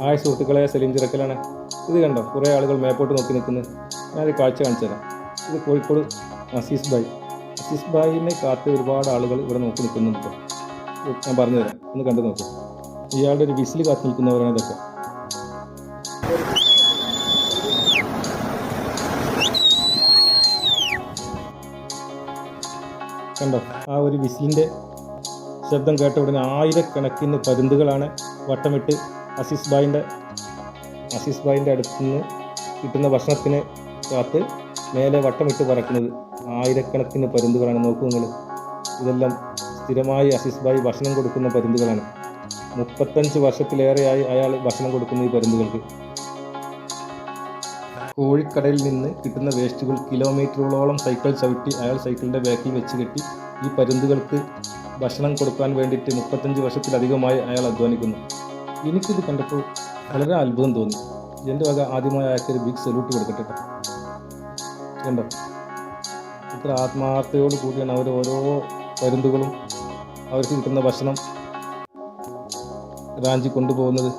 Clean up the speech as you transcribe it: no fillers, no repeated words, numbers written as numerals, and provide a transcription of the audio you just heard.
Hi സുഹൃത്തുക്കളെ, സലീം ചിറക്കലാണ്. ഇത് കണ്ടോ, കുറേ ആളുകൾ മേപ്പോട്ട് നോക്കി നിൽക്കുന്നു. ഞാനൊരു കാഴ്ച കാണിച്ചു തരാം. ഇത് കോഴിക്കോട് അസീസ് ഭായിനെ കാത്ത് ഒരുപാട് ആളുകൾ ഇവിടെ നോക്കി നിൽക്കുന്നുണ്ട്. ഞാൻ പറഞ്ഞുതരാം, ഒന്ന് കണ്ടു നോക്കൂ. ഇയാളുടെ ഒരു വിസിൽ കാത്ത് നിൽക്കുന്നവരാണ് ഇതൊക്കെ. കണ്ടോ, ആ ഒരു വിസിലിൻ്റെ ശബ്ദം കേട്ട ഉടനെ ആയിരക്കണക്കിന് പരുന്തുകളാണ് വട്ടമിട്ട് അസീസ് ഭായിൻ്റെ അടുത്ത് നിന്ന് കിട്ടുന്ന ഭക്ഷണത്തിന് കാത്ത് മേലെ വട്ടമിട്ട് പറക്കുന്നത്. ആയിരക്കണക്കിന് പരുന്തുകളാണ്. നോക്കൂ നിങ്ങൾ, ഇതെല്ലാം സ്ഥിരമായി അസീസ് ഭായി ഭക്ഷണം കൊടുക്കുന്ന പരുന്തുകളാണ്. 35 വർഷത്തിലേറെയായി അയാൾ ഭക്ഷണം കൊടുക്കുന്ന ഈ പരുന്തുകൾക്ക്. കോഴിക്കടയിൽ നിന്ന് കിട്ടുന്ന വേസ്റ്റുകൾ കിലോമീറ്ററുകളോളം സൈക്കിൾ ചവിട്ടി അയാൾ സൈക്കിളിൻ്റെ ബാക്കിൽ വെച്ച് കെട്ടി ഈ പരുന്തുകൾക്ക് ഭക്ഷണം കൊടുക്കാൻ വേണ്ടിയിട്ട് 35 വർഷത്തിലധികമായി അയാൾ അധ്വാനിക്കുന്നു. എനിക്കിത് കണ്ടപ്പോൾ വളരെ അത്ഭുതം തോന്നി. എൻ്റെ വക ആദ്യമായി അയാൾക്കൊരു ബിഗ് സല്യൂട്ട് കൊടുക്കട്ടെ. കണ്ടോ, ഇത്ര ആത്മാർത്ഥതയോട് കൂടിയാണ് അവർ ഓരോ പരുന്തുകളും അവർക്ക് കിട്ടുന്ന ഭക്ഷണം റാഞ്ചി കൊണ്ടുപോകുന്നത്.